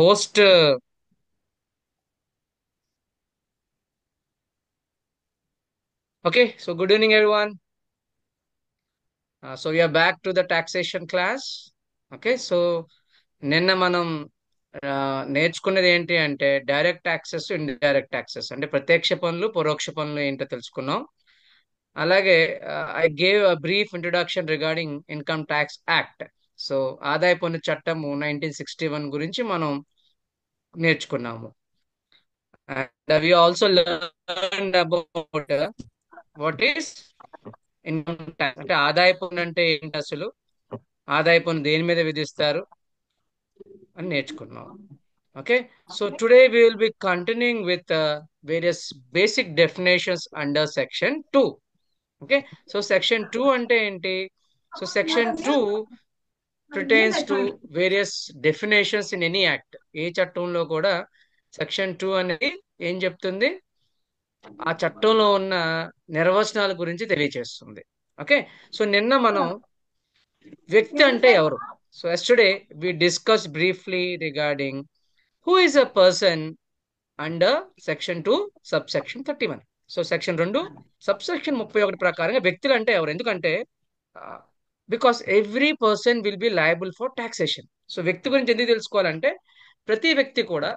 host. Okay, so good evening, everyone. So we are back to the taxation class. Okay, so నిన్న మనం నేర్చుకున్నది ఏంటి అంటే direct taxes, indirect taxes అంటే ప్రత్యక్ష పన్నులు, పరోక్ష పన్నులు ఏంటో తెలుసుకున్నాం. అలాగే I gave a brief introduction regarding income tax act. So ఆదాయ పన్ను చట్టము 1961 గురించి మనం నేర్చుకున్నాము. And we also learn about what is income tax, అంటే ఆదాయ పన్ను అంటే ఏంటి, అసలు ఆదాయ పన్ను దేని మీద విధిస్తారు అని నేర్చుకున్నాం. Okay, so today we will be continuing with various basic definitions under section 2. Okay, so section 2 అంటే ఏంటి? So section 2 pertains to various definitions in any act. ఏ చట్టంలో కూడా సెక్షన్ 2 అనేది ఏం చెప్తుంది? ఆ చట్టంలో ఉన్న నిర్వచనాల గురించి తెలియజేస్తుంది. ఓకే, సో నిన్న మనం వ్యక్తి అంటే ఎవరు, so yesterday we discuss briefly regarding who is a person under section 2 sub section 31. So section 2 sub section 31 ప్రకారంగా వ్యక్తులు అంటే ఎవరు? ఎందుకంటే because every person will be liable for taxation. So వ్యక్తి గురించి ఎందుకు తెలుసుకోవాలంటే ప్రతి వ్యక్తి కూడా,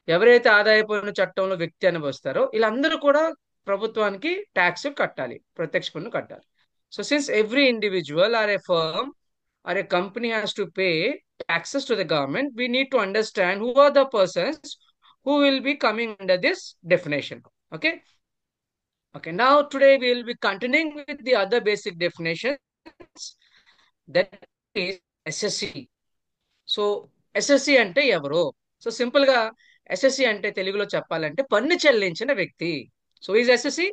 ఎవరైతే ఆదాయ పన్ను చట్టంలో వ్యక్తి అని వస్తారో వీళ్ళందరూ కూడా ప్రభుత్వానికి ట్యాక్స్ కట్టాలి, ప్రత్యక్ష పన్ను కట్టాలి. So since every individual or a firm or a company has to pay taxes to the government, we need to understand who are the persons who will be coming under this definition. Okay. Okay. Now today we will be continuing with the other basic definitions. That is SSC. So SSC అంటే ఎవరు? So simple గా SSC అంటే తెలుగులో చెప్పాలంటే పన్ను చెల్లించిన వ్యక్తి. So is assessee,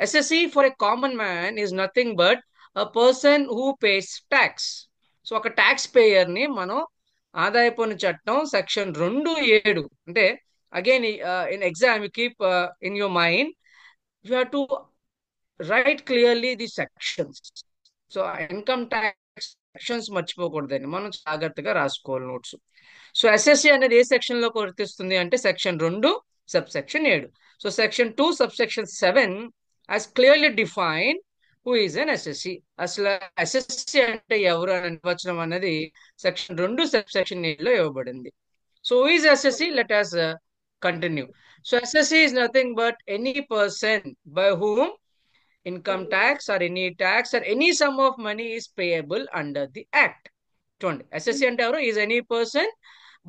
assessee for a common man is nothing but a person who pays tax. So ఒక ట్యాక్స్ పేయర్ ని మనం ఆదాయ పన్ను చట్టం సెక్షన్ 2(7) అంటే again in exam you keep in your mind, you have to write clearly the sections. So income tax sections మర్చిపోకూడదండి, మనం జాగ్రత్తగా రాసుకోవాలి నోట్స్. సో ఎస్ఎస్సి అనేది ఏ సెక్షన్ లో వర్తిస్తుంది అంటే section 2 sub section 7. So section 2 sub section 7 has clearly define who is an SSC. అసలు SSC అంటే ఎవరు అనే నిర్వచనం అనేది సెక్షన్ 2 సబ్ సెక్షన్ 7 లో ఇవ్వబడింది. So who is SSC? Let us continue. So SSC is nothing but any person by whom income tax or any tax or any sum of money is payable under the act. చూడండి, assessee అంటే ఎవరు? Is any person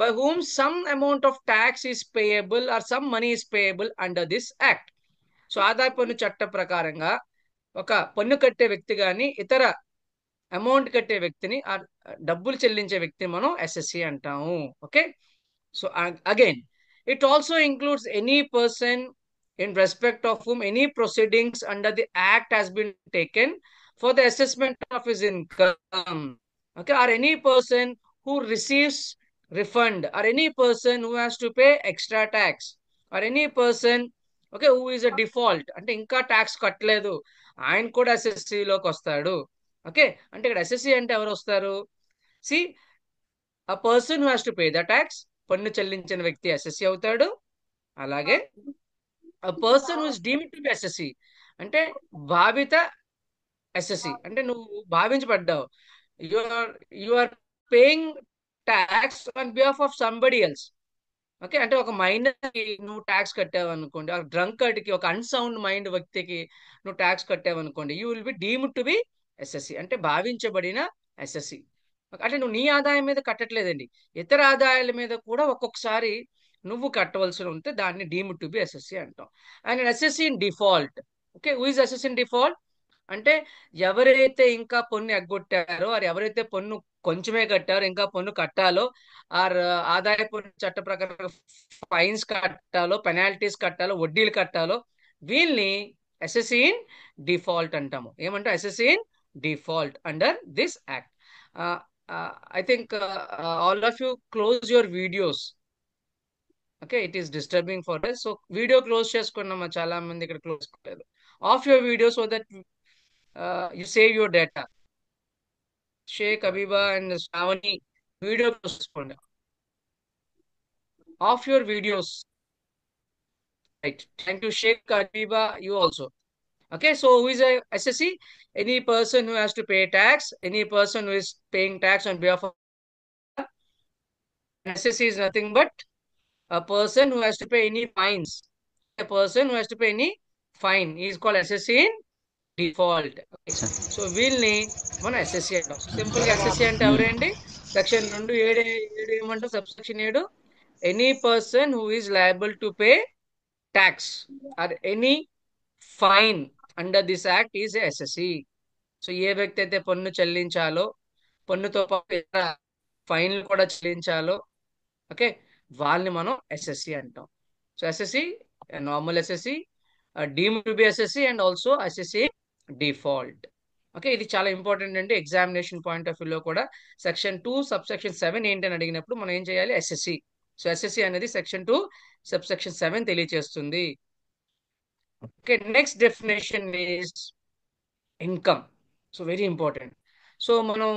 by whom some amount of tax is payable or some money is payable under this act. So ఆదాయ పన్ను చట్ట ప్రకారంగా ఒక పన్ను కట్టే వ్యక్తి కానీ ఇతర అమౌంట్ కట్టే వ్యక్తిని ఆ డబ్బులు చెల్లించే వ్యక్తిని మనం ఎస్ఎస్సి అంటాము. Okay, so again, it also includes any person in respect of whom any proceedings under the act has been taken for the assessment of his income. Okay, or any person who receives refund, or any person who has to pay extra tax, or any person, okay, who is a default అంటే ఇంకా tax కట్టలేదు, ఆయన కూడా SSC లోకి వస్తాడు. Okay, అంటే ఇక్కడ SSC అంటే ఎవరు వస్తారు? See, a person who has to pay the tax, పన్ను చెల్లించిన వ్యక్తి ఎస్ఎస్సి అవుతాడు. అలాగే a person who is deemed to be assessee అంటే భావిత ఎస్ఎస్సి, అంటే నువ్వు భావించబడ్డావు, you are you are paying tax on behalf of somebody else. Okay, అంటే ఒక మైనర్ కి నువ్వు ట్యాక్స్ కట్టావు అనుకోండి, ఒక డ్రంకర్డ్ కి, ఒక అన్సౌండ్ మైండ్ వ్యక్తికి నువ్వు ట్యాక్స్ కట్టావు అనుకోండి, you will be deemed to be assessee అంటే భావించబడిన ఎస్ఎస్సి. అంటే నువ్వు నీ ఆదాయం మీద కట్టట్లేదండి, ఇతర ఆదాయాల మీద కూడా ఒక్కొక్కసారి నువ్వు కట్టవలసి ఉంటే దాన్ని డీమ్డ్ టు బి ఎస్ఎస్సి అంటాం. And SSC in default. Okay, who is SSC in default అంటే ఎవరైతే ఇంకా పన్ను ఎగ్గొట్టారో, ఆర్ ఎవరైతే పన్ను కొంచెమే కట్టారో, ఇంకా పన్ను కట్టాలో, ఆర్ ఆదాయ పన్ను చట్ట ప్రకారం ఫైన్స్ కట్టాలో, పెనాల్టీస్ కట్టాలో, వడ్డీలు కట్టాలో, వీళ్ళని ఎస్ఎస్సి ఇన్ డిఫాల్ట్ అంటాము. ఏమంటాం? Assessee in default under this act. I think all of you close your videos. Okay, it is disturbing for us. So video close చేసుకున్నామా? చాలా మంది ఇక్కడ క్లోజ్ చేసుకోలేదు. Off your video so that you save your data. Shaik Abiba and Shravani video చూసుకోండి. of your videos. Right. Thank you, Sheikh Kadiba. You also. Okay. So who is a SSE? Any person who has to pay tax. Any person who is paying tax on behalf of SSE is nothing but a person who has to pay any fines. A person who has to pay any fine. He is called SSE in default. Okay. So వీళ్ళని మనం SSC అంటాం. Simple గా SSC అంటే ఎవరండి? Section 2 7 ఏమంటాం? Subsection 7, any person who is liable to pay tax or any fine under this act is assessee. So ఏ వ్యక్తి అయితే పన్ను చెల్లించాలో, పన్నుతో పాటు ఇతర ఫైన్లు కూడా చెల్లించాలో, ఓకే, వాళ్ళని మనం ఎస్ఎస్సి అంటాం. So SSC, normal SSC, deemed to be SSC and also SSC default. Okay, ఇది చాలా ఇంపార్టెంట్ అండి. ఎగ్జామినేషన్ పాయింట్ ఆఫ్ వ్యూలో కూడా సెక్షన్ 2 సబ్సెక్షన్ 7 ఏంటని అడిగినప్పుడు మనం ఏం చేయాలి? ఎస్ఎస్సి. సో ఎస్ఎస్సి అనేది సెక్షన్ 2 సబ్సెక్షన్ 7 తెలియజేస్తుంది. Okay, next definition is income. So very important. So మనం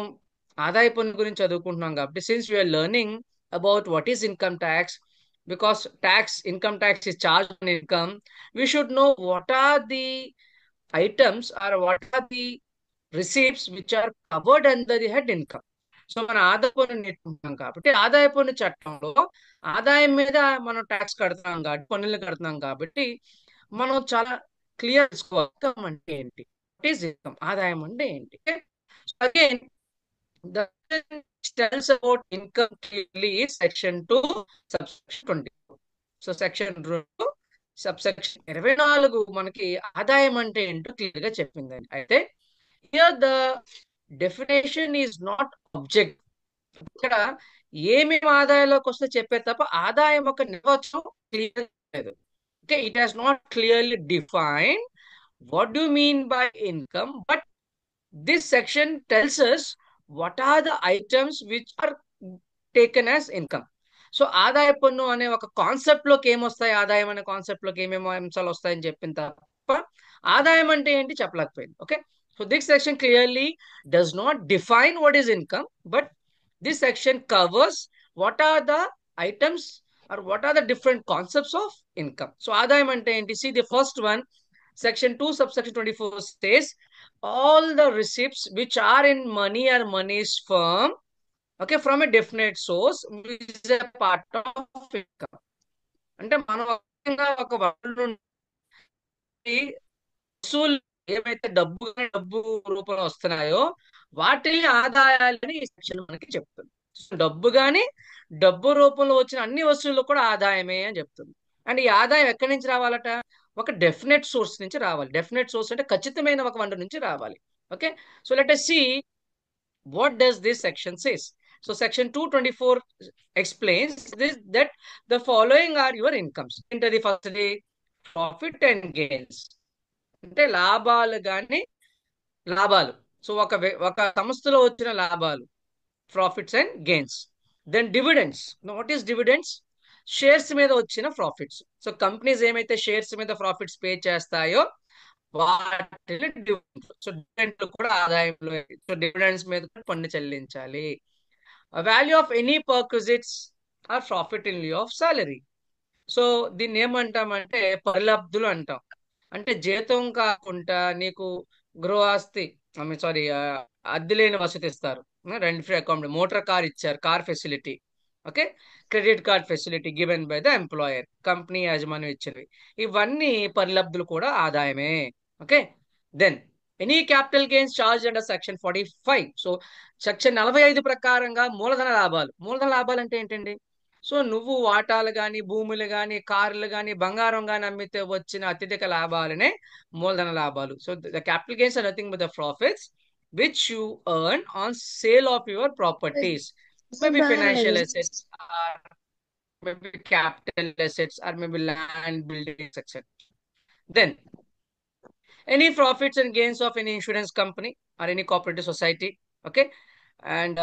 ఆదాయ పన్ను గురించి చదువుకుంటున్నాం కాబట్టి, since we are learning about what is income tax, because income tax is charged on income, we should know what are the items or what are the receipts which are covered under the head income. So మన ఆదాయ పన్ను నేర్చుకుంటున్నాం కాబట్టి, ఆదాయ పన్ను చట్టంలో ఆదాయం మీద మనం ట్యాక్స్ కడుతున్నాం కాబట్టి, పన్నులు కడుతున్నాం కాబట్టి, మనం చాలా క్లియర్ చేసుకోవాలి ఇన్కమ్ అంటే ఏంటి, వాట్ ఈస్ ఇన్కమ్, ఆదాయం అంటే ఏంటి. Again the tells about income clearly is section 2 subsection 20. So section 2 subsection 24 మనకి ఆదాయం అంటే ఏంటో క్లియర్ గా చెప్పిందండి. అయితే here the definition is not object. ఇక్కడ ఏమేమి ఆదాయంలోకి వస్తే చెప్పే తప్ప ఆదాయం ఒక నిర్వచనం క్లియర్ లేదు. Okay, it has not clearly define what do mean by income, but this section tells us what are the items which are taken as income. So ఆదాయ పన్ను అనే ఒక కాన్సెప్ట్ లోకి ఏమొస్తాయి, ఆదాయం అనే కాన్సెప్ట్ లోకి ఏమేమో అంశాలు వస్తాయని చెప్పిన తప్ప ఆదాయం అంటే ఏంటి చెప్పలేకపోయింది. Okay, so this section clearly does not define what is income, but this section covers what are the items or what are the different concepts of income. So ఆదాయం అంటే ఏంటి? See the first one, section 2 subsection 24 says all the receipts which are in money or money's firm, okay, from a definite source is a part of income. అంటే మనం ఒక వసూలు ఏవైతే డబ్బు రూపంలో వస్తున్నాయో వాటిని ఆదాయాలని ఈ సెక్షన్ మనకి చెప్తుంది. డబ్బు కానీ డబ్బు రూపంలో వచ్చిన అన్ని వస్తువులు కూడా ఆదాయమే అని చెప్తుంది. అండ్ ఈ ఆదాయం ఎక్కడి నుంచి రావాలట? ఒక డెఫినెట్ సోర్స్ నుంచి రావాలి. డెఫినెట్ సోర్స్ అంటే ఖచ్చితమైన ఒక వనరు నుంచి రావాలి. Okay, so let us see what does this section says. So section 224 explains this, that the following are your incomes. Into the first day, profit and gains. అంటే లాభాలు. సో ఒక సంస్థలో వచ్చిన లాభాలు, profits and gains. Then dividends. What is dividends? Shares మీద వచ్చిన profits. So companies ఏమైతే shares మీద ప్రాఫిట్స్ పే చేస్తాయో వాటిని డివిడెండ్స్. సో డివిడెండ్లు కూడా ఆదాయంలో. సో డివిడెండ్స్ మీద పన్ను చెల్లించాలి. Value of any perquisites or profit in lieu of salary. So దీన్ని ఏమంటామంటే పరిలబ్ధులు అంటాం. అంటే జీతం కాకుండా నీకు గృహస్థి, సారీ, అద్దె లేని వసతి ఇస్తారు, rent free account, motor car ఇచ్చారు, car facility, okay, credit card facility given by the employer, company యాజమాన్యం ఇచ్చినవి, ఇవన్నీ పరిలబ్ధులు కూడా ఆదాయమే. Okay, then any capital gains charge under section 45. So section 45 ప్రకారంగా మూలధన లాభాలు అంటే ఏంటండి? సో నువ్వు వాటాలు కానీ, భూములు కానీ, కార్లు కానీ, బంగారం కానీ అమ్మితే వచ్చిన అత్యధిక లాభాలనే మూలధన లాభాలు. So the capital gains are nothing but the profits which you earn on sale of your properties, maybe financial assets, maybe capital assets, or maybe land, buildings, etc. Then any profits and gains of any insurance company or any cooperative society. Okay, and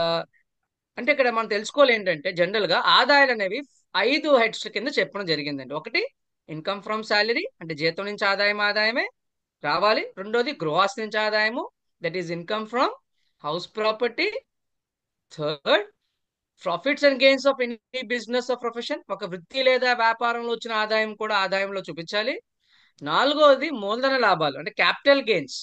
అంటే ఇక్కడ మనం తెలుసుకోవాలి ఏంటంటే, general గా ఆదాయాలు అనేవి 5 heads కింద చెప్పడం జరిగిందండి. ఒకటి ఇన్కమ్ ఫ్రమ్ సాలరీ, అంటే జీతం నుంచి ఆదాయమే రావాలి. రెండోది గృహస్థ నుంచి ఆదాయము, that is income from house property. Third profits and gains of any business of profession, ఒక వృత్తి లేదా వ్యాపారంలో వచ్చిన ఆదాయం కూడా ఆదాయంలో చూపించాలి. నాలుగోది మూలధన లాభాలు అంటే capital gains,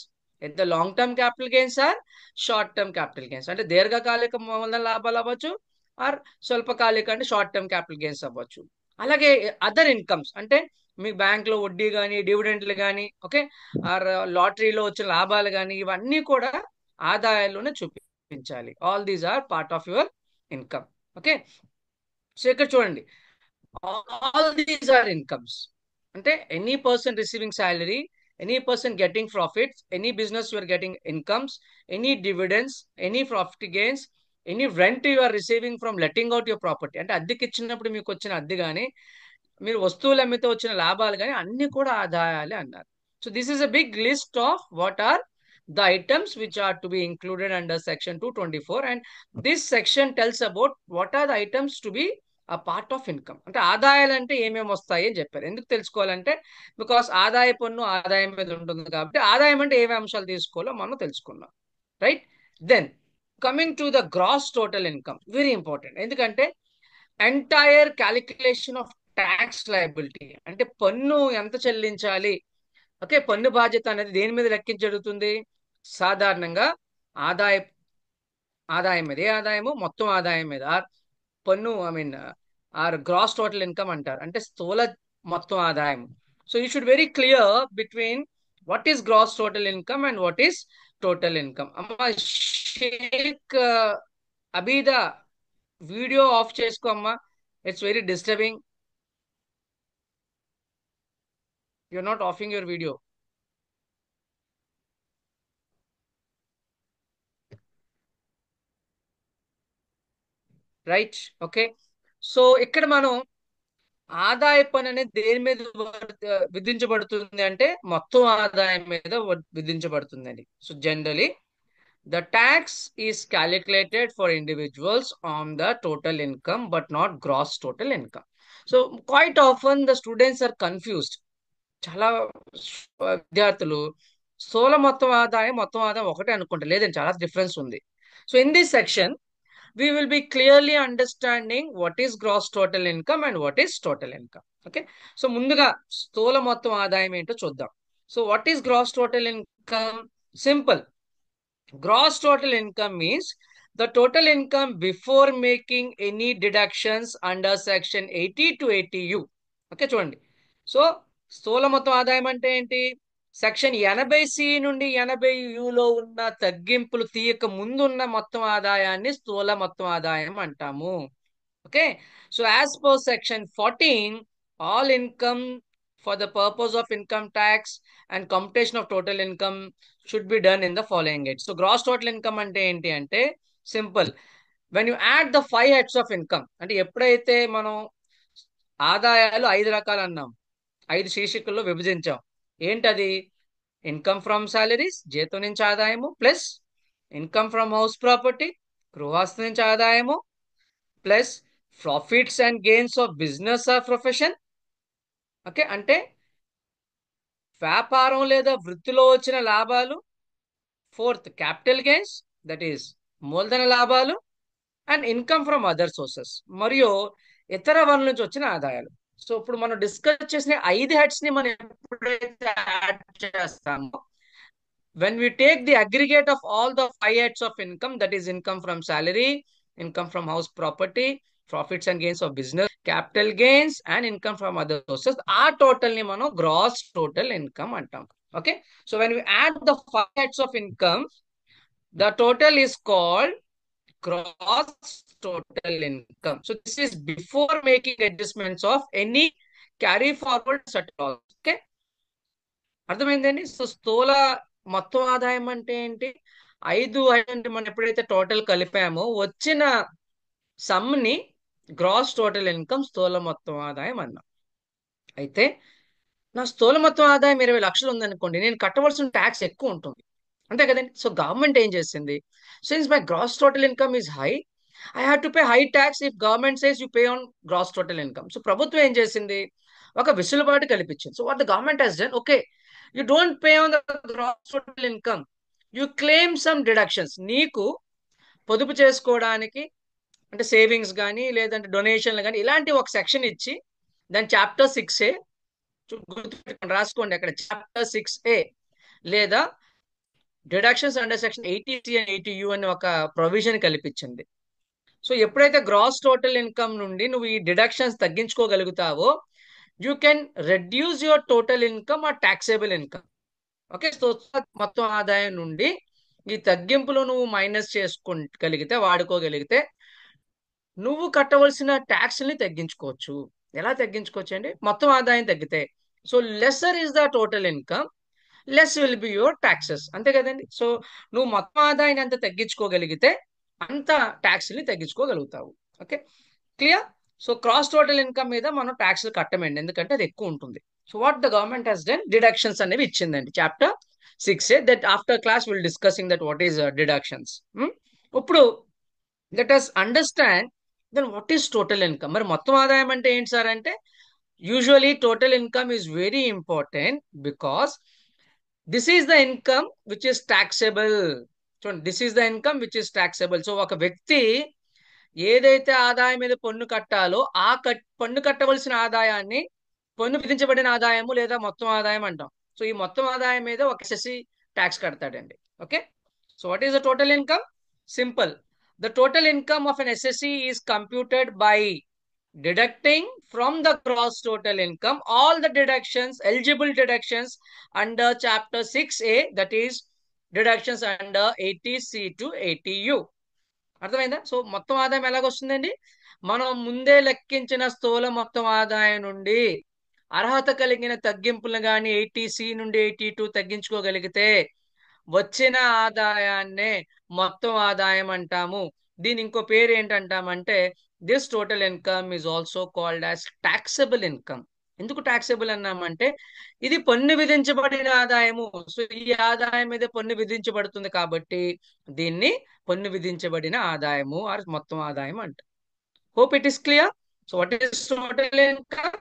at the long term capital gains or short term capital gains, అంటే దీర్ఘకాలిక మూలధన లాభాలు అవ్వచ్చు ఆర్ స్వల్పకాలిక అంటే షార్ట్ టర్మ్ క్యాపిటల్ గెయిన్స్ అవ్వచ్చు. అలాగే అదర్ ఇన్కమ్స్ అంటే మీ బ్యాంక్ లో వడ్డీ కానీ డివిడెంట్లు కానీ, ఓకే, ఆర్ లాటరీలో వచ్చిన లాభాలు కానీ, ఇవన్నీ కూడా ఆదాయాల్లోనే చూపించాలి. All these are part of your income. Okay, so ఇక్కడ చూడండి, all these are incomes. అంటే any person receiving salary, any person getting profits, any business you are getting incomes, any dividends, any profit gains, any rent you are receiving from letting out your property, అంటే అద్దెకి ఇచ్చినప్పుడు మీకు వచ్చిన అద్దె కానీ, మీరు వస్తువులు అమ్మితే వచ్చిన లాభాలు కానీ, అన్ని కూడా ఆదాయాలే అన్నారు. So this is a big list of what are the items which are to be included under section 224, and this section tells about what are the items to be a part of income. అంటే ఆదాయాలు అంటే ఏమేమి వస్తాయి అని చెప్పారు. ఎందుకు తెలుసుకోవాలంటే because ఆదాయ పన్ను ఆదాయం మీద ఉంటుంది కాబట్టి ఆదాయం అంటే ఏమేమి అంశాలు తీసుకోవాలో మనం తెలుసుకున్నాం, right? Then coming to the gross total income, very important. ఎందుకంటే entire calculation of tax liability, అంటే పన్ను ఎంత చెల్లించాలి, ఓకే, పన్ను బాధ్యత అనేది దేని మీద లెక్కించబడుతుంది? సాధారణంగా ఆదాయ ఆదాయం మీద, ఏ ఆదాయము? మొత్తం ఆదాయం మీద. పన్ను I mean or gross total income అంటారు, అంటే స్థూల మొత్తం ఆదాయం. So you should very clear between what is gross total income and what is total income. అమ్మా షేక్ అబీదా, వీడియో ఆఫ్ చేసుకో అమ్మా, it's very disturbing, you're not offing your video, right? Okay, so ఇక్కడ మనం ఆదాయ పన్ను అనేది దేని మీద విధించబడుతుంది అంటే మొత్తం ఆదాయం మీద విధించబడుతుందండి. So generally the tax is calculated for individuals on the total income but not gross total income. So quite often the students are confused. చాలా విద్యార్థులు స్థూల మొత్తం ఆదాయం ఒకటే అనుకుంటారు, లేదండి చాలా డిఫరెన్స్ ఉంది. So in this section we will be clearly understanding what is gross total income and what is total income. Okay, so ముందుగా స్థూల మొత్తం ఆదాయం ఏంటో చూద్దాం. So what is gross total income? Simple. Gross total income means the total income before making any deductions under section 80 to 80U. Okay చూడండి, so స్థూల మొత్తం ఆదాయం అంటే ఏంటి? సెక్షన్ 80C నుండి 80Uలో ఉన్న తగ్గింపులు తీయక ముందున్న మొత్తం ఆదాయాన్ని స్థూల మొత్తం ఆదాయం అంటాము. Okay, so as per section 14, all income for the purpose of income tax and computation of total income should be done in the following heads. So gross total income అంటే ఏంటి అంటే simple, when you add the 5 heads of income, అంటే ఎప్పుడైతే మనం ఆదాయాలు 5 రకాలు అన్నాం, 5 శీర్షికల్లో విభజించాం. ఏంటది? ఇన్కమ్ ఫ్రమ్ సాలరీస్, జీతం నుంచి ఆదాయము, plus income from house property, గృహస్థ నుంచి ఆదాయము, plus profits and gains of business are profession. Okay, అంటే వ్యాపారం లేదా వృత్తిలో వచ్చిన లాభాలు. Fourth capital gains, that is మూలధన లాభాలు, and income from other sources, మరియు ఇతర వనరుల నుంచి వచ్చిన ఆదాయాలు. సో ఇప్పుడు మనం డిస్కస్ చేసిన 5 హెడ్స్ ని మనం ఎప్పుడైతే యాడ్ చేస్తామో, when we take the aggregate of all the 5 heads of income, that is income from salary, income from house property, profits and gains of business, capital gains, and income from other sources, our total ni mano gross total income antam. Okay, so when we add the 5 heads of income, the total is called gross total income. So this is before making adjustments of any carry forward at all. Okay, అర్థమైందండి? So స్థూల మొత్తం ఆదాయం అంటే ఏంటి? 5 అంటే మనం ఎప్పుడైతే total కలిపామో వచ్చిన సమ్ ని గ్రాస్ టోటల్ ఇన్కమ్, స్థూల మొత్తం ఆదాయం అన్నాం. అయితే నా స్థూల మొత్తం ఆదాయం 20 లక్షలు ఉందనుకోండి, నేను కట్టవలసిన ట్యాక్స్ ఎక్కువ ఉంటుంది, అంతే కదండి? సో గవర్నమెంట్ ఏం చేసింది? Since my gross total income is high, I have to pay high tax if government says you pay on gross total income. So ప్రభుత్వం ఏం చేసింది? ఒక వెసులుబాటు కల్పించింది. So what the government has done, okay, you don't pay on the gross total income, you claim some deductions. నీకు పొదుపు చేసుకోవడానికి, అంటే సేవింగ్స్ కానీ లేదంటే డొనేషన్లు కానీ ఇలాంటి ఒక సెక్షన్ ఇచ్చి దాని చాప్టర్ 6A గుర్తుపెట్టుకోండి, రాసుకోండి అక్కడ చాప్టర్ 6A లేదా deductions under section 80C and 80U అని ఒక ప్రొవిజన్ కల్పించింది. సో ఎప్పుడైతే గ్రాస్ టోటల్ ఇన్కమ్ నుండి నువ్వు ఈ డిడక్షన్స్ తగ్గించుకోగలుగుతావో you can reduce your total income or taxable income. Okay, so మొత్తం ఆదాయం నుండి ఈ తగ్గింపులు నువ్వు మైనస్ చేసుకోగలిగితే, వాడుకోగలిగితే నువ్వు కట్టవలసిన ట్యాక్స్ ని తగ్గించుకోవచ్చు. ఎలా తగ్గించుకోవచ్చు అండి? మొత్తం ఆదాయం తగ్గితే. So lesser is the total income, less will be your taxes. అంతే కదండి. సో నువ్వు మొత్తం ఆదాయాన్ని ఎంత తగ్గించుకోగలిగితే అంత ట్యాక్స్ ని తగ్గించుకోగలుగుతావు. Okay, clear. So gross total income మీద మనం ట్యాక్స్ కట్టమండి, ఎందుకంటే అది ఎక్కువ ఉంటుంది. So what the government has done, deductions అనేవి ఇచ్చిందండి chapter 6A. That after class will discussing that what is deductions. ఇప్పుడు let us understand then what is total income. మరి మొత్తం ఆదాయం అంటే ఏంటి సార్ అంటే, usually total income is very important because this is the income which is taxable. చూడండి, this is the income which is taxable. So ఒక వ్యక్తి ఏదైతే ఆదాయం మీద పన్ను కట్టాలో ఆ పన్ను కట్టవలసిన ఆదాయాన్ని పన్ను విధించబడిన ఆదాయము లేదా మొత్తం ఆదాయం అంటాం. సో ఈ మొత్తం ఆదాయం మీద ఒక ఎస్ఎస్సి ట్యాక్స్ కడతాడండి. Okay, so what is the total income? Simple. The total income of an SSE is computed by deducting from the gross total income all the deductions, eligible deductions under chapter 6A, that is deductions under 80C to 80U. అర్థమైందా? So మొత్తం ఆదాయం ఎలాగొస్తుందండి? మనం ముందే లెక్కించిన స్థూల మొత్తం ఆదాయం నుండి అర్హత కలిగిన తగ్గింపులు కానీ 80C నుండి 82 తగ్గించుకోగలిగితే వచ్చిన ఆదాయాన్నే మొత్తం ఆదాయం అంటాము. దీని ఇంకో పేరు ఏంటంటామంటే this total income is also called as taxable income. ఎందుకు టాక్సబుల్ అన్నామంటే ఇది పన్ను విధించబడిన ఆదాయము. సో ఈ ఆదాయం మీద పన్ను విధించబడుతుంది కాబట్టి దీన్ని పన్ను విధించబడిన ఆదాయము ఆర్ మొత్తం ఆదాయం అంట. Hope it is clear. So what is total income?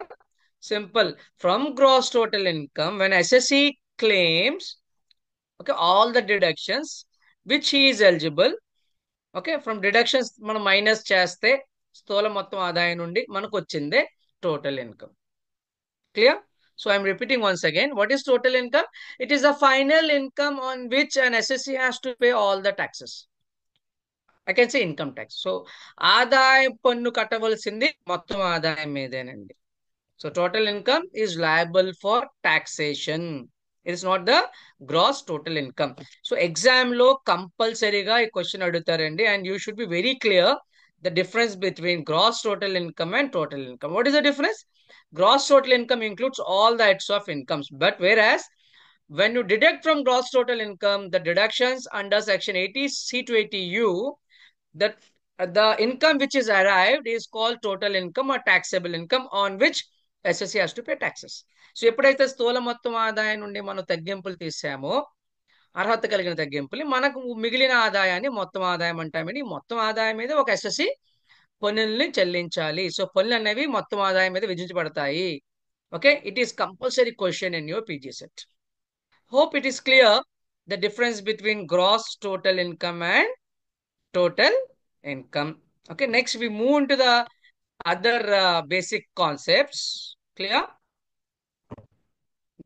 Simple. From gross total income when SSE claims, okay, all the deductions which he is eligible, okay, from deductions మనం మైనస్ చేస్తే స్థూల మొత్తం ఆదాయం నుండి మనకు వచ్చిందే total income. Clear? So I'm repeating once again, what is total income? It is the final income on which an SSE has to pay all the taxes. I can say income tax. So ఆదాయ పన్ను కట్టవలసింది మొత్తం ఆదాయం మీదేనండి. So total income is liable for taxation. It is not the gross total income. So exam లో కంపల్సరీగా ఈ question అడుగుతారండి, and you should be very clear the difference between gross total income and total income. What is the difference? Gross total income includes all the heads of incomes, but whereas when you deduct from gross total income the deductions under section 80C to 80U, that the income which is arrived is called total income or taxable income on which SSE has to pay taxes. So ఎప్పుడైతే స్థూల మొత్తం ఆదాయం నుండి మనం తగ్గింపులు తీసామో, అర్హత కలిగిన తగ్గింపులు, మనకు మిగిలిన ఆదాయాన్ని మొత్తం ఆదాయం అంటామని, మొత్తం ఆదాయం మీద ఒక SSE పన్నుల్ని చెల్లించాలి. సో పన్నులు అనేవి మొత్తం ఆదాయం మీద విధించబడతాయి. Okay, it is compulsory question in your PG set. Hope it is clear the difference between gross total income and total income. Okay, next we move into the other basic concepts. Clear?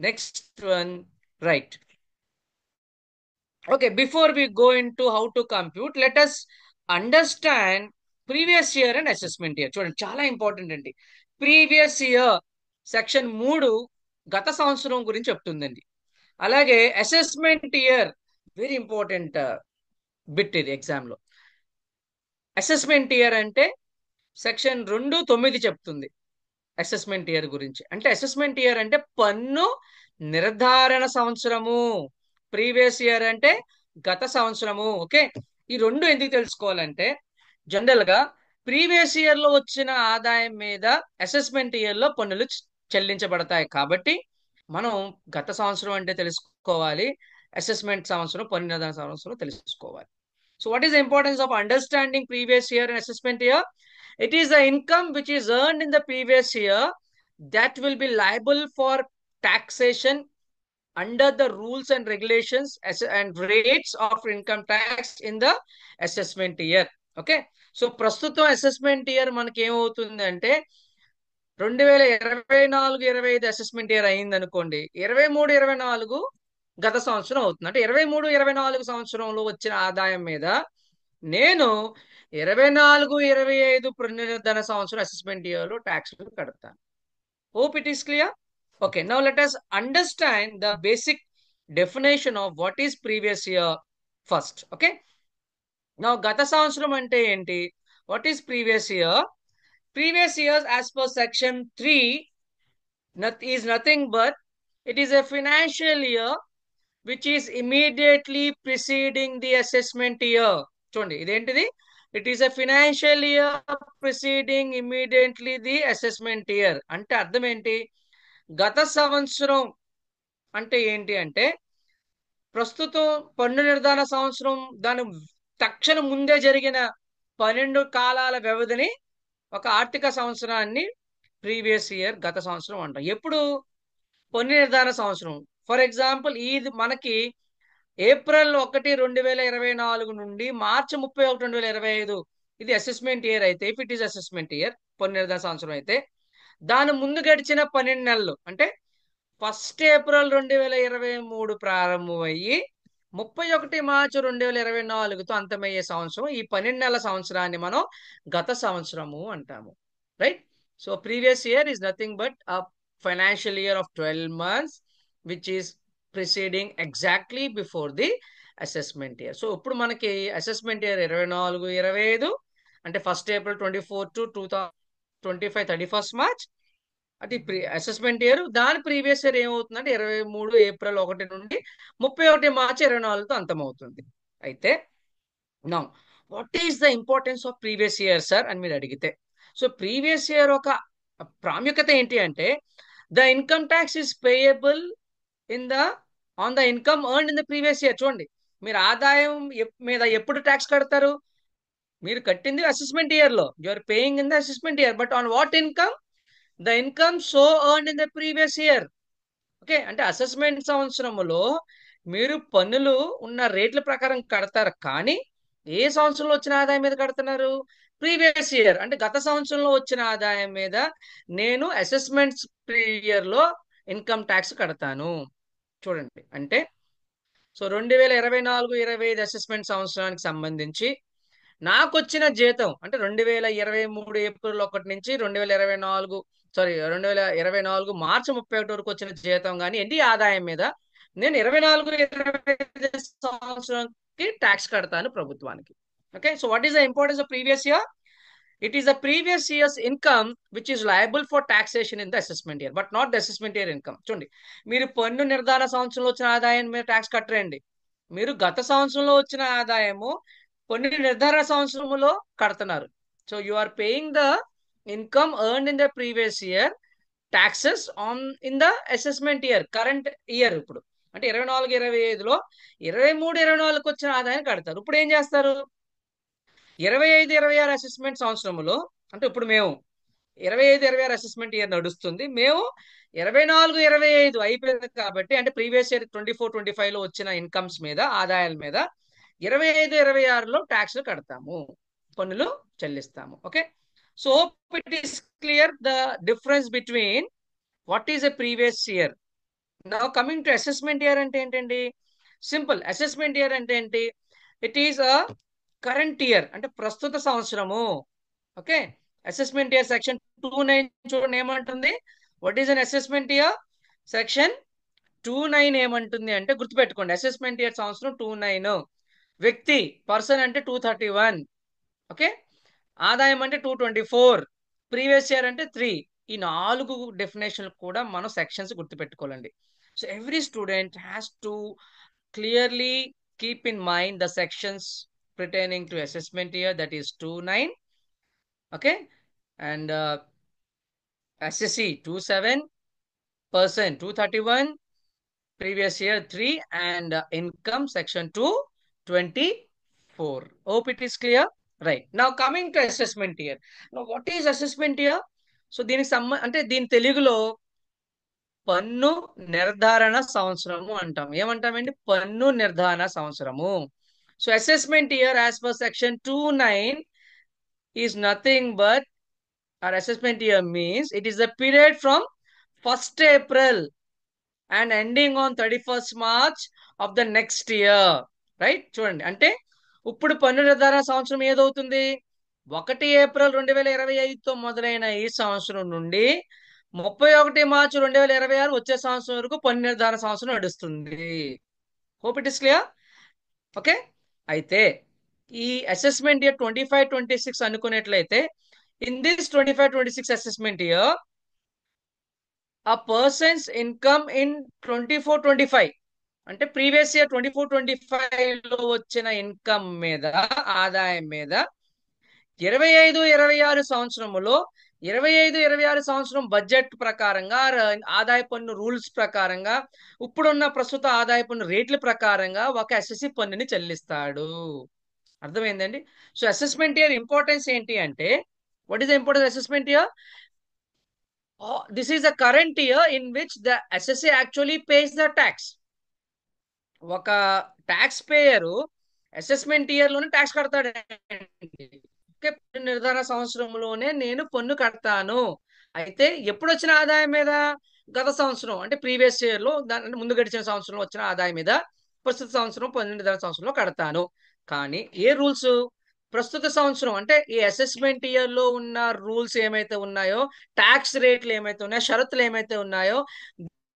Next one, right. Okay, before we go into how to compute, let us understand previous year and assessment year. చూడండి, చాలా important అండి. Previous year section 3 గత సంవత్సరం గురించి చెప్తుందండి. అలాగే assessment year very important bit ఇది exam లో. అసెస్మెంట్ ఇయర్ అంటే సెక్షన్ 2(9) చెప్తుంది అసెస్మెంట్ ఇయర్ గురించి. అంటే అసెస్మెంట్ ఇయర్ అంటే పన్ను నిర్ధారణ సంవత్సరము. ప్రీవియస్ ఇయర్ అంటే గత సంవత్సరము. ఓకే, ఈ రెండు ఎందుకు తెలుసుకోవాలంటే జనరల్ గా ప్రీవియస్ ఇయర్ లో వచ్చిన ఆదాయం మీద అసెస్మెంట్ ఇయర్ లో పన్నులు చెల్లించబడతాయి. కాబట్టి మనం గత సంవత్సరం అంటే తెలుసుకోవాలి, అసెస్మెంట్ సంవత్సరం, పన్ను నిర్ధారణ సంవత్సరం తెలుసుకోవాలి. So what is the importance of understanding previous year and assessment year? It is the income which is earned in the previous year that will be liable for taxation under the rules and regulations and rates of income tax in the assessment year. Okay. So ప్రస్తుతం assessment year మనకి ఏమవుతుంది అంటే 2024-25 assessment year అయింది అనుకోండి, 23-24 గత సంవత్సరం అవుతుంది. అంటే 23-24 సంవత్సరంలో వచ్చిన ఆదాయం మీద నేను 24-25 పునరుద్ధరణ సంవత్సరం అసెస్మెంట్ ఇయర్ లో ట్యాక్స్ కడతాను. Hope it is clear. Okay, now let us understand the basic definition of what is previous year first. Okay, now గత సంవత్సరం అంటే ఏంటి? What is previous year? Previous years, as per section 3, is nothing but it is a financial year which is immediately preceding the assessment year. చూడండి ఇదేంటిది? It is a financial year preceding immediately the assessment year. అంటే అర్థం ఏంటి? గత సంవత్సరం అంటే ఏంటి అంటే ప్రస్తుతం పన్ను నిర్ధారణ సంవత్సరం దాని తక్షణ ముందే జరిగిన 12 కాలాల వ్యవధిని, ఒక ఆర్థిక సంవత్సరాన్ని ప్రీవియస్ ఇయర్ గత సంవత్సరం అంటాం. ఎప్పుడు? పన్ను నిర్ధారణ సంవత్సరం. ఫర్ ఎగ్జాంపుల్ ఇది మనకి ఏప్రిల్ 1, 2024 నుండి మార్చి 31, 2025 ఇది అసెస్మెంట్ ఇయర్ అయితే, if it is assessment year పన్ను నిర్ధారణ సంవత్సరం అయితే, దాని ముందు గడిచిన 12 నెలలు అంటే 1 ఏప్రిల్ 2023 ప్రారంభమయ్యి 31 మార్చి 2024తో అంతమయ్యే సంవత్సరం, ఈ 12 నెలల సంవత్సరాన్ని మనం గత సంవత్సరము అంటాము. Right? So previous year is nothing but a financial year of 12 months which is preceding exactly before the assessment year. So ఇప్పుడు మనకి అసెస్మెంట్ ఇయర్ 24-25 అంటే 1 ఏప్రిల్ 24 to 2025 31 మార్చ్. అది అసెస్మెంట్ ఇయర్. దాని ప్రీవియస్ ఇయర్ ఏమవుతుందంటే 23 ఏప్రిల్ 1 నుండి 31 మార్చి 24తో అంతమవుతుంది. అయితే now what is the importance of previous year sir అని మీరు అడిగితే, సో ప్రీవియస్ ఇయర్ ఒక ప్రాముఖ్యత ఏంటి అంటే the income tax is payable in the on the income earned in the previous year. చూడండి, మీరు ఆదాయం మీద ఎప్పుడు ట్యాక్స్ కడతారు? మీరు కట్టింది అసెస్మెంట్ ఇయర్ లో, you are paying in the assessment year, but on what income? The income so earned in the previous year. Okay, అంటే అసెస్మెంట్ సంవత్సరంలో మీరు పన్నులు ఉన్న రేట్ల ప్రకారం కడతారు, కానీ ఏ సంవత్సరంలో వచ్చిన ఆదాయం మీద కడుతున్నారు? ప్రీవియస్ ఇయర్ అంటే గత సంవత్సరంలో వచ్చిన ఆదాయం మీద నేను అసెస్మెంట్ ఇయర్ లో ఇన్కమ్ ట్యాక్స్ కడతాను. చూడండి, అంటే సో 2024-25 అసెస్మెంట్ సంవత్సరానికి సంబంధించి నాకు వచ్చిన జీతం అంటే 2023 ఏప్రిల్ 1 నుంచి 2024 మార్చి 31 వరకు వచ్చిన జీతం కానీ ఎన్ని ఆదాయం మీద నేను 24-25 సంవత్సరానికి ట్యాక్స్ కడతాను ప్రభుత్వానికి. Okay, so what is the importance of previous year? It is the previous year's income which is liable for taxation in the assessment year, but not the assessment year income. చూడండి, మీరు పన్ను నిర్ధారణ సంవత్సరంలో వచ్చిన ఆదాయం మీద ట్యాక్స్ కట్టరండి. మీరు గత సంవత్సరంలో వచ్చిన ఆదాయము పన్ను నిర్ధారణ సంవత్సరంలో కడుతున్నారు. So you are paying the income earned in the previous year taxes on in the assessment year, current year. ఇప్పుడు అంటే 24-25లో 23-24కి వచ్చిన ఆదాయం కడతారు. ఇప్పుడు ఏం చేస్తారు? 25-26 అసెస్మెంట్ సంవత్సరంలో అంటే ఇప్పుడు మేము 25-26 అసెస్మెంట్ ఇయర్ నడుస్తుంది, మేము 24-25 అయిపోయింది కాబట్టి, అంటే ప్రీవియస్ ఇయర్ 24-25లో వచ్చిన ఇన్కమ్స్ మీద, ఆదాయాల మీద 25-26లో ట్యాక్స్లు కడతాము, పన్నులు చెల్లిస్తాము. Okay, so it is clear the difference between what is a previous year. Now coming to assessment year అంటే ఏంటండి? సింపుల్. అసెస్మెంట్ ఇయర్ అంటే ఏంటి? It is a current year అంటే ప్రస్తుత సంవత్సరము. ఓకే, అసెస్మెంట్ ఇయర్ సెక్షన్ 29 చూడండి ఏమంటుంది. What is an assessment year? Section 29 ఏమంటుంది అంటే గుర్తుపెట్టుకోండి, అసెస్మెంట్ ఇయర్ సంవత్సరం 29, వ్యక్తి పర్సన్ అంటే 231, ఓకే, ఆదాయం అంటే 224, ప్రీవియస్ ఇయర్ అంటే 3. ఈ 4 డెఫినేషన్ కూడా మనం సెక్షన్స్ గుర్తుపెట్టుకోవాలండి. So every student has to clearly keep in mind the sections pertaining to assessment year, that is 29, okay, and SSC 27, person 231, previous year 3, and income section 224. Hope it is clear. Right, now coming to assessment year. Now what is assessment year? So దీనికి అంటే దీని తెలుగులో పన్ను నిర్ధారణ సంవత్సరము అంటాం. ఏమంటామండి? పన్ను నిర్ధారణ సంవత్సరము. So assessment year as per section 29 is nothing but our assessment year means it is the period from 1st April and ending on 31st March of the next year. Right చూడండి, అంటే ఇప్పుడు పన్ను నిర్ధారణ సంవత్సరం ఏదవుతుంది? 1 ఏప్రిల్ 2025తో మొదలైన ఈ సంవత్సరం నుండి 31 మార్చి 2026 వచ్చే సంవత్సరం వరకు పన్ను నిర్ధారణ సంవత్సరం నడుస్తుంది. Hope it is clear. Okay, అయితే ఈ అసెస్మెంట్ ఇయర్ 25-26 అనుకున్నట్లయితే ఇన్ దిస్ 25-26 అసెస్మెంట్ ఇయర్ ఆ పర్సన్స్ ఇన్కమ్ ఇన్ 24-25 అంటే ప్రీవియస్ ఇయర్ 24-25 లో వచ్చిన ఇన్కమ్ మీద, ఆదాయం మీద 25-26 సంవత్సరములో 25-26 సంవత్సరం బడ్జెట్ ప్రకారంగా ఆదాయ పన్ను రూల్స్ ప్రకారంగా ఇప్పుడున్న ప్రస్తుత ఆదాయ పన్ను రేట్ల ప్రకారంగా ఒక ఎస్ఎస్సి పన్నుని చెల్లిస్తాడు. అర్థమైందండి? సో అసెస్మెంట్ ఇయర్ ఇంపార్టెన్స్ ఏంటి అంటే, what is the importance assessment year? This is the current year in which the SSA actually pays the tax. ఒక ట్యాక్స్ పేయరు అసెస్మెంట్ ఇయర్ లోనే ట్యాక్స్ కడతాడండి. ఓకే, నిర్ధారణ సంవత్సరంలోనే నేను పన్ను కడతాను. అయితే ఎప్పుడు వచ్చిన ఆదాయం మీద? గత సంవత్సరం అంటే ప్రీవియస్ ఇయర్ లో, దాని ముందు గడిచిన సంవత్సరంలో వచ్చిన ఆదాయం మీద ప్రస్తుత సంవత్సరం పన్ను నిర్ధారణ సంవత్సరంలో కడతాను. కానీ ఏ రూల్స్? ప్రస్తుత సంవత్సరం అంటే ఈ అసెస్మెంట్ ఇయర్ లో ఉన్న రూల్స్ ఏమైతే ఉన్నాయో, ట్యాక్స్ రేట్లు ఏమైతే ఉన్నాయో, షరతులు ఏమైతే ఉన్నాయో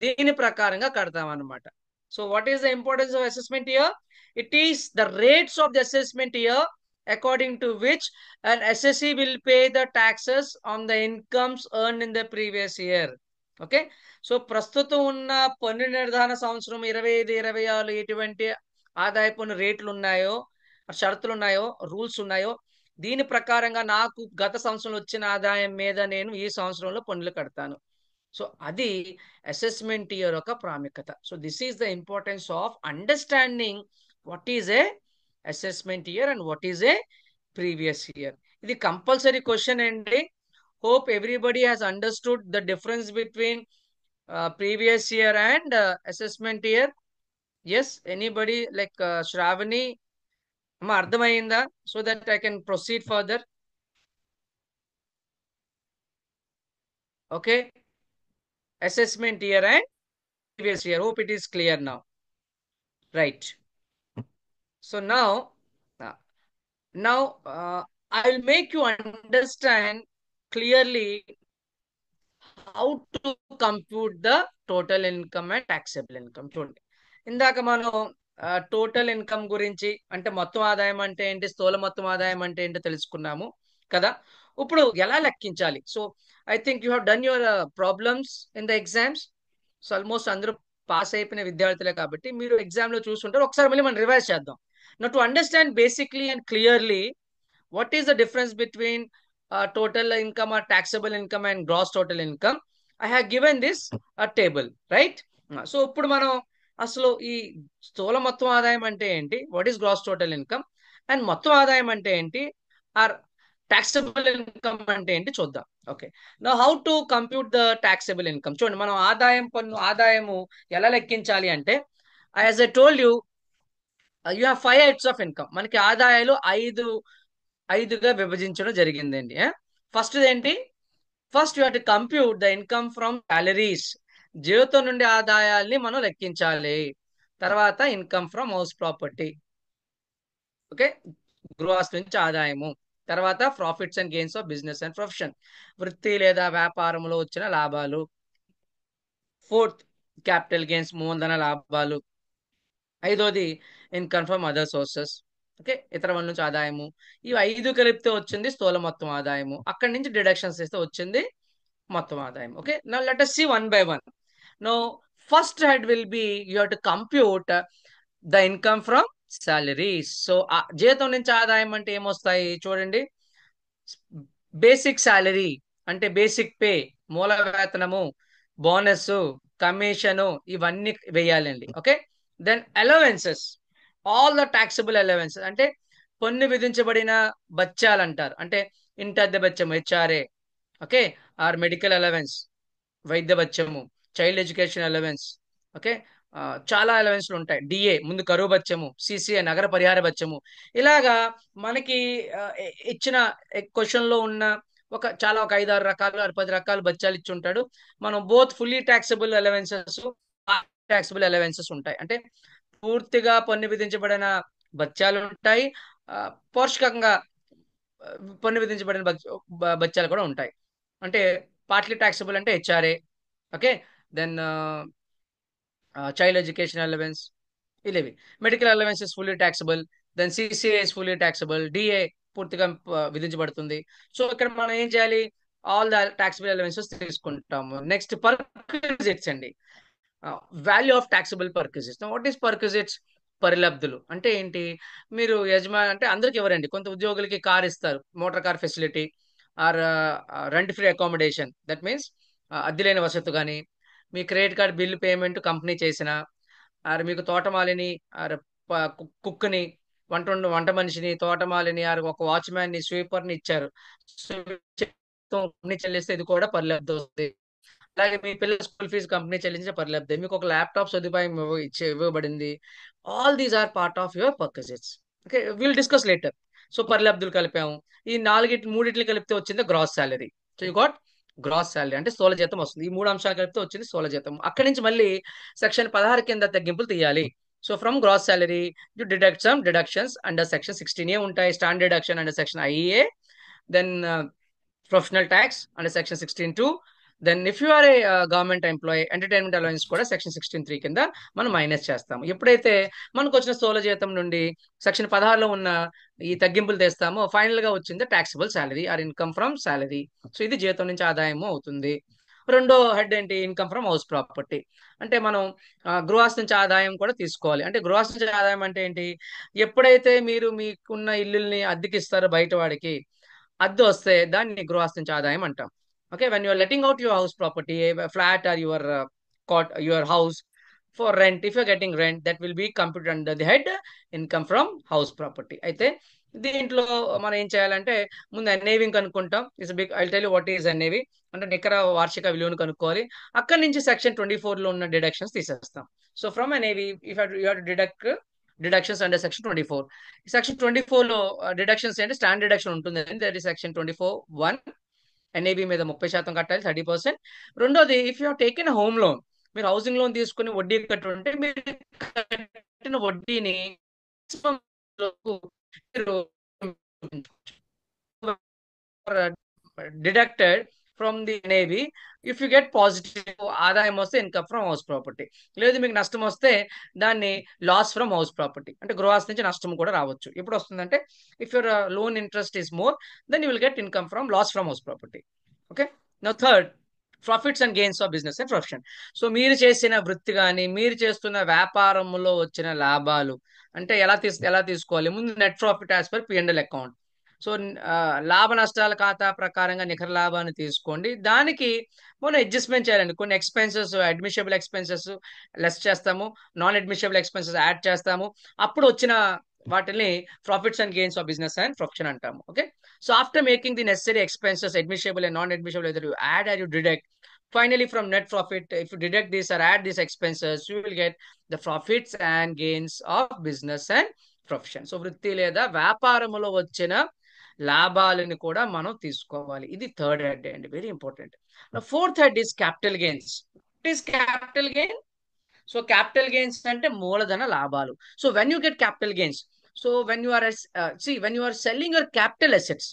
దీని ప్రకారంగా కడతాం అన్నమాట. So what is the importance of assessment year? It is the rates of the assessment year according to which an SSE will pay the taxes on the incomes earned in the previous year. Okay, so ప్రస్తుతం ఉన్న పన్ను నిర్ధారణ సంవత్సరం 25-26 ఎటువంటి ఆదాయ పన్ను రేట్లు ఉన్నాయో, షరతులు ఉన్నాయో, రూల్స్ ఉన్నాయో, దీని ప్రకారంగా నాకు గత సంవత్సరంలో వచ్చిన ఆదాయం మీద నేను ఈ సంవత్సరంలో పన్నులు కడతాను. సో అది అసెస్మెంట్ ఇయర్ యొక్క ప్రాముఖ్యత. So this is the importance of understanding what is a assessment year and what is a previous year. ఇది కంపల్సరీ క్వశ్చన్ అండి. Hope everybody has understood the difference between previous year and assessment year. Yes, anybody like Shravani అమ్మా, అర్థమైందా? So that I can proceed further. Okay, assessment year and previous year. Hope it is clear now. Right. So now I will make you understand clearly how to compute the total income and taxable income. చూడండి, ఇందాక మనం total income గురించి, అంటే మొత్తం ఆదాయం అంటే ఏంటి, స్థూల మొత్తం ఆదాయం అంటే ఏంటో తెలుసుకున్నాము కదా. ఇప్పుడు ఎలా లెక్కించాలి? So I think you have done your problems in the exams. So almost అందరూ పాస్ అయిపోయిన విద్యార్థులే కాబట్టి మీరు ఎగ్జామ్ లో చూసుంటారు. ఒకసారి మళ్ళీ మనం రివైజ్ చేద్దాం. Now to understand basically and clearly what is the difference between total income or taxable income and gross total income, I have given this a table, right? So ఇప్పుడు మనం అసలు ఈ స్థూల మొత్తం ఆదాయం అంటే ఏంటి, what is gross total income, and మొత్తం ఆదాయం అంటే ఏంటి, ఆర్ టాక్సబుల్ ఇన్కమ్ అంటే ఏంటి చూద్దాం. Okay, now how to compute the taxable income. చూడండి, మనం ఆదాయము ఎలా లెక్కించాలి అంటే, as I told you, you have 5 types of income. మనకి ఆదాయాలు ఐదుగా విభజించడం జరిగిందండి. ఫస్ట్ ఏంటి? First you have to compute the income from salaries. జీతం నుండి ఆదాయాల్ని మనం లెక్కించాలి. తర్వాత income from house property, okay, గృహస్థ నుంచి ఆదాయము. తర్వాత profits and gains of business and profession, వృత్తి లేదా వ్యాపారంలో వచ్చిన లాభాలు. ఫోర్త్, క్యాపిటల్ గెయిన్స్, మూలధన లాభాలు. ఐదోది income from other sources, okay, ఇతర వనరుల నుంచి ఆదాయము. ఇవి 5 కలిపితే వచ్చింది స్థూల మొత్తం ఆదాయము. అక్కడి నుంచి డిడక్షన్స్ చేస్తే వచ్చింది మొత్తం ఆదాయం. Okay, now let us see one by one. Now first head will be you have to compute the income from salaries. సో జీతం నుంచి ఆదాయం అంటే ఏమొస్తాయి చూడండి. బేసిక్ సాలరీ అంటే బేసిక్ పే, మూల వేతనము, బోనస్, కమిషను, ఇవన్నీ వేయాలండి. Okay, then allowances, all the taxable allowances అంటే పన్ను విధించబడిన బత్యాలు అంటారు. అంటే ఇంటద్దె బత్యం HRA, okay, or medical allowance వైద్య బత్యము, చైల్డ్ ఎడ్యుకేషన్ అలవెన్స్, ఓకే, చాలా అలవెన్స్లు ఉంటాయి. డిఏ ముందు కరువు బత్యము, సిసిఏ నగర పరిహార బత్యము, ఇలాగా మనకి ఇచ్చిన క్వశ్చన్ లో ఉన్న ఒక 5-6 రకాలు 10 రకాల బత్యాలు ఇచ్చి ఉంటాడు. మనం both fully taxable allowances, taxable allowances ఉంటాయి. అంటే పూర్తిగా పన్ను విధించబడిన బత్యాలు ఉంటాయి, ఆ, పాక్షికంగా ఆ, పన్ను విధించబడిన బత్యాలు కూడా ఉంటాయి. అంటే పార్ట్లీ ట్యాక్సబుల్ అంటే HRA, okay, then child education allowance, ఇవి. Medical allowance is fully taxable, then CCA is fully taxable, DA పూర్తిగా విధించబడుతుంది. సో ఇక్కడ మనం ఏం చేయాలి? ఆల్ ద ట్యాక్సబుల్ అలవెన్సెస్ తీసుకుంటాము. నెక్స్ట్ పర్క్విజిట్స్ అండి. Value of taxable perquisites. What is perquisites? పరిలబ్ధులు అంటే ఏంటి? మీరు యజమాని అంటే అందరికి ఎవరండి, కొంత ఉద్యోగులకి కార్ ఇస్తారు, motor car facility, or rent free accommodation, that means అద్దె లేని వసతి కానీ, మీ credit card bill payment company చేసిన, ఆర్ మీకు తోటమాలిని, ఆర్ కుక్ని, వంట మనిషిని, తోటమాలిని, ఆర్ ఒక వాచ్మ్యాన్ ని, స్వీపర్ ని ఇచ్చారు. సో కంపెనీ చెల్లిస్తే ఇది కూడా పరిలబ్ధి వస్తుంది. అలాగే మీ పిల్లల స్కూల్ ఫీజు కంపెనీ చెల్లించే పర్లేదు, మీకు ఒక ల్యాప్టాప్ సదుపాయం ఇవ్వబడింది. All these are part of your purchases. Okay, will discuss later. So పర్లబ్దులు కలిపాము. ఈ మూడిట్లు కలిపితే వచ్చింది gross salary. So you got gross salary అంటే స్థూల జీతం వస్తుంది. ఈ 3 అంశాలు కలిపితే వచ్చింది స్థూల జీతం. అక్కడి నుంచి మళ్ళీ సెక్షన్ 16 కింద తగ్గింపులు తీయాలి. So from gross salary you deduct some deductions under section 16A ఉంటాయి. Standard deduction under section IA, then professional tax under section 16(2). Then if you are a government employee, entertainment allowance కూడా section 16(3) కింద మనం minus చేస్తాము. ఎప్పుడైతే మనకు వచ్చిన స్థూల జీతం నుండి సెక్షన్ 16లో ఉన్న ఈ తగ్గింపులు తెస్తామో ఫైనల్ గా వచ్చింది taxable salary or income from salary. So ఇది జీతం నుంచి ఆదాయము అవుతుంది. రెండో హెడ్ ఏంటి? Income from house property. అంటే మనం గృహస్థ నుంచి ఆదాయం కూడా తీసుకోవాలి. అంటే గృహస్థ నుంచి ఆదాయం అంటే ఏంటి? ఎప్పుడైతే మీరు మీకున్న ఇల్లుల్ని అద్దెకిస్తారో బయట వాడికి, అద్దె వస్తే దాన్ని గృహస్థ నుంచి ఆదాయం అంటాం. Okay, when you're letting out your house property, flat or your cot, your house for rent, if you're getting rent, that will be computer under the head income from house property. అయితే దీంట్లో మనం ఏం చేయాలంటే ముందు ఎన్ఏవిని కనుక్కుంటాం. Is big I tell you what is NAV అంటే నికర వార్షిక విలువను కనుక్కోవాలి. అక్కడి నుంచి సెక్షన్ 24 లో ఉన్న డిడక్షన్స్ తీసేస్తాం. So from NAV if you deduct deductions under section 24. Section 24 లో డిడక్షన్స్ అంటే స్టాండర్డ్ డిడక్షన్ ఉంటుంది. That is section 24(1). ఎన్ఏబి మీద 30% కట్టాలి, 30%. రెండోది, if you taken home loan, మీరు హౌసింగ్ లోన్ తీసుకుని వడ్డీ కట్టుంటే మీరు కట్టిన వడ్డీని మీరు deducted from the navy if you get positive ఆదాయం వస్తే ఇన్కమ్ ఫ్రమ్ హౌస్ ప్రాపర్టీ, లేదు మీకు నష్టం వస్తే దాన్ని లాస్ ఫ్రమ్ హౌస్ ప్రాపర్టీ, అంటే గృహస్థ నుంచి నష్టం కూడా రావచ్చు. ఎప్పుడు వస్తుందంటే if your loan interest is more than you will get income from loss from house property. Okay, now third, profits and gains of business and profession. So మీరు చేసిన వృత్తి కానీ మీరు చేస్తున్న వ్యాపారంలో వచ్చిన లాభాలు అంటే ఎలా తీసుకోవాలి? ముందు net profit as per P&L account. So లాభ నష్టాల ఖాతా ప్రకారంగా నికర లాభాన్ని తీసుకోండి. దానికి మనం అడ్జస్ట్మెంట్ చేయాలండి. కొన్ని ఎక్స్పెన్సెస్, అడ్మిషబుల్ ఎక్స్పెన్సెస్ లెస్ చేస్తాము, నాన్ అడ్మిషబుల్ ఎక్స్పెన్సెస్ యాడ్ చేస్తాము. అప్పుడు వచ్చిన వాటిని profits and gains of business and profession అంటాము. Okay, so after making the necessary expenses, admissible and non-admissible, whether you add or you deduct, finally from net profit, if you deduct this or add these expenses, you will get the profits and gains of business and profession. So వృత్తి లేదా వ్యాపారములో వచ్చిన లాభాలను కూడా మనం తీసుకోవాలి. ఇది third head అండి, very important. Fourth head is capital gains. It is capital gain. So capital gains అంటే మూలధన లాభాలు. So when you get capital gains, so when you are selling your capital assets,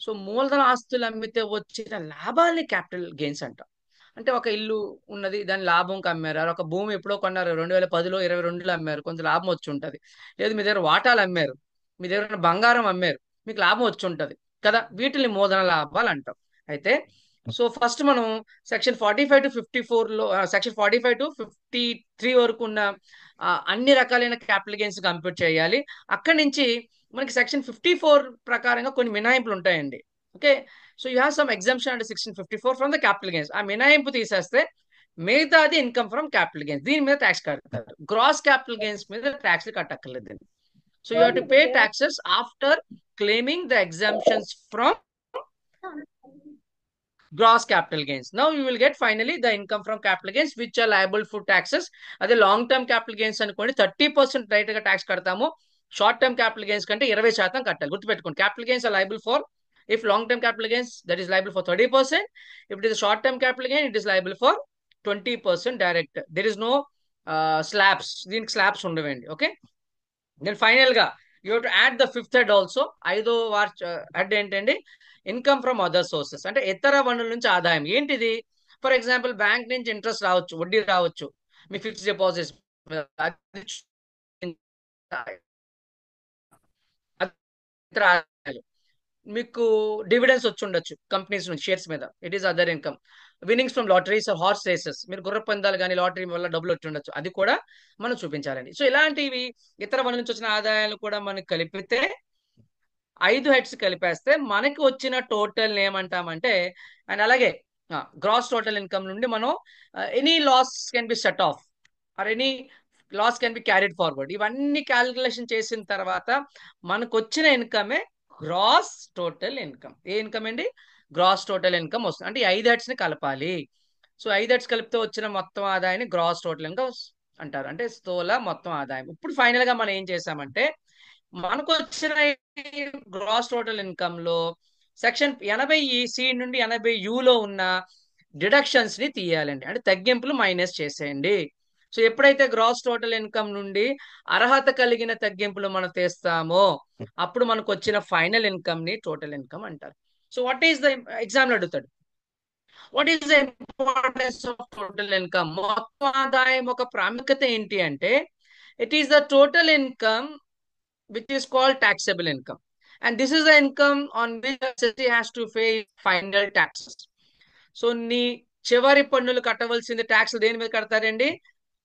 so మూలధన ఆస్తులు అమ్మితే వచ్చిన లాభాలని capital gains అంటాం. అంటే ఒక ఇల్లు ఉన్నది, దాని లాభంకి అమ్మారు, ఒక భూమి ఎప్పుడో కొన్నారు, 2010లో 22లో అమ్మారు, కొంత లాభం వచ్చి ఉంటుంది. లేదు మీ దగ్గర వాటాలు అమ్మారు, మీ దగ్గర బంగారం అమ్మారు, మీకు లాభం వచ్చి ఉంటుంది కదా, వీటిని మూలధన లాభాలు అంటాం. అయితే సో ఫస్ట్ మనం సెక్షన్ 45 to 54లో, సెక్షన్ 45 to 53 వరకు ఉన్న అన్ని రకాలైన క్యాపిటల్ గెయిన్స్ కంప్యూట్ చేయాలి. అక్కడి నుంచి మనకి సెక్షన్ 54 ప్రకారంగా కొన్ని మినహాయింపులు ఉంటాయండి. Okay, so you have some exemption under section 54 from the capital gains. ఆ మినహాయింపు తీసేస్తే మిగతాది ఇన్కమ్ ఫ్రమ్ క్యాపిటల్ గెయిన్స్, దీని మీద ట్యాక్స్ కడతారు. గ్రాస్ క్యాపిటల్ గెయిన్స్ మీద ట్యాక్స్ కట్టక్కర్లేదు. So you have to pay taxes after claiming the exemptions from gross capital gains. Now you will get finally the income from capital gains which are liable for taxes. అదే long term capital gains అనుకోండి 30% right గా tax కడతాము. Short term capital gains కంటే 20% కట్టాలి. గుర్తుపెట్టుకోండి, capital gains are liable for, if long term capital gains, that is liable for 30%. If it is a short term capital gain, it is liable for 20% direct. There is no slabs. దీనికి slabs ఉండవండి. Okay, then final గా you have to add the fifth head also. ఐదో head ఏంటండి? Income from other sources, అంటే ఇతర వనరుల నుంచి ఆదాయం. ఏంటిది? ఫర్ ఎగ్జాంపుల్ బ్యాంక్ నుంచి ఇంట్రెస్ట్ రావచ్చు, వడ్డీ రావచ్చు మీ ఫిక్స్డ్ డిపాజిట్స్. మీకు డివిడెన్స్ వచ్చి ఉండొచ్చు కంపెనీస్ నుంచి షేర్స్ మీద, it is other income. Winnings from lotteries or horse races, మీరు గుర్ర పందాలు కానీ లాటరీ వల్ల డబ్బులు వచ్చి ఉండొచ్చు, అది కూడా మనం చూపించాలండి. సో ఇలాంటివి ఇతర వనరుల నుంచి వచ్చిన ఆదాయాలు కూడా మనకి కలిపితే 5 హెడ్స్ కలిపేస్తే మనకి వచ్చిన టోటల్ ఏమంటామంటే, అండ్ అలాగే గ్రాస్ టోటల్ ఇన్కమ్ నుండి మనం any loss can be set off or any loss can be carried forward. ఇవన్నీ క్యాలిక్యులేషన్ చేసిన తర్వాత మనకు వచ్చిన ఇన్కమే గ్రాస్ టోటల్ ఇన్కమ్. ఏ ఇన్కమ్ అండి? గ్రాస్ టోటల్ ఇన్కమ్ వస్తుంది. అంటే ఈ 5 హెడ్స్ ని కలపాలి. సో 5 హెడ్స్ కలిపితే వచ్చిన మొత్తం ఆదాయాన్ని గ్రాస్ టోటల్ ఇన్కమ్ అంటారు, అంటే స్థూల మొత్తం ఆదాయం. ఇప్పుడు ఫైనల్ గా మనం ఏం చేసామంటే, మనకు వచ్చిన గ్రాస్ టోటల్ ఇన్కమ్ లో సెక్షన్ 80C నుండి 80U ఉన్న డిడక్షన్స్ ని తీయాలండి, అంటే తగ్గింపులు మైనస్ చేసేయండి. సో ఎప్పుడైతే గ్రాస్ టోటల్ ఇన్కమ్ నుండి అర్హత కలిగిన తగ్గింపులు మనం తీస్తామో అప్పుడు మనకు వచ్చిన ఫైనల్ ఇన్కమ్ ని టోటల్ ఇన్కమ్ అంటారు. So what is the exam అడుగుతాడు, what is the importance of total income? మొత్తం ఆదాయం ఒక ప్రాముఖ్యత ఏంటి అంటే, it is the total income which is called taxable income, and this is the income on which the city has to pay final taxes. So నీ చివరి పన్నులు కట్టవలసింది tax దేని మీద కడతారండి?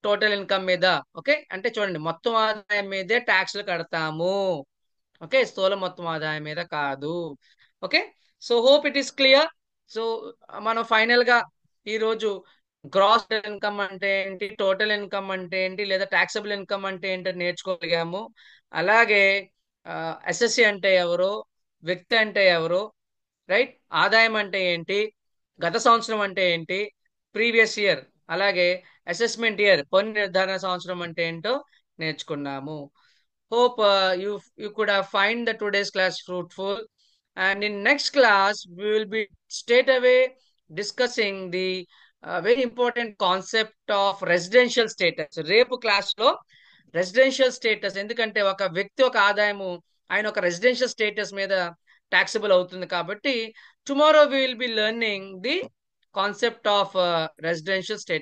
టోటల్ ఇన్కమ్ మీద. ఓకే, అంటే చూడండి, మొత్తం ఆదాయం మీదే ట్యాక్స్లు కడతాము. ఓకే, స్థూల మొత్తం ఆదాయం మీద కాదు. Okay, so hope it is clear. So మనం ఫైనల్ గా ఈరోజు గ్రాస్ ఇన్కమ్ అంటే ఏంటి, టోటల్ ఇన్కమ్ అంటే ఏంటి, లేదా ట్యాక్సబుల్ ఇన్కమ్ అంటే ఏంటో నేర్చుకోగలిగాము. అలాగే ఎస్ఎస్సి అంటే ఎవరు, వ్యక్తి అంటే ఎవరు, రైట్, ఆదాయం అంటే ఏంటి, గత సంవత్సరం అంటే ఏంటి, ప్రీవియస్ ఇయర్, అలాగే అసెస్మెంట్ ఇయర్ పన్ను నిర్ధారణ సంవత్సరం అంటే ఏంటో నేర్చుకున్నాము. Hope you could have find the today's class fruitful, and in next class we will be straight away discussing the very important concept of residential status. రేపు క్లాస్ లో residential status, ఎందుకంటే ఒక వ్యక్తి ఒక ఆదాయము ఆయన ఒక రెసిడెన్షియల్ స్టేటస్ మీద taxable అవుతుంది కాబట్టి tomorrow we will be learning the concept of residential status.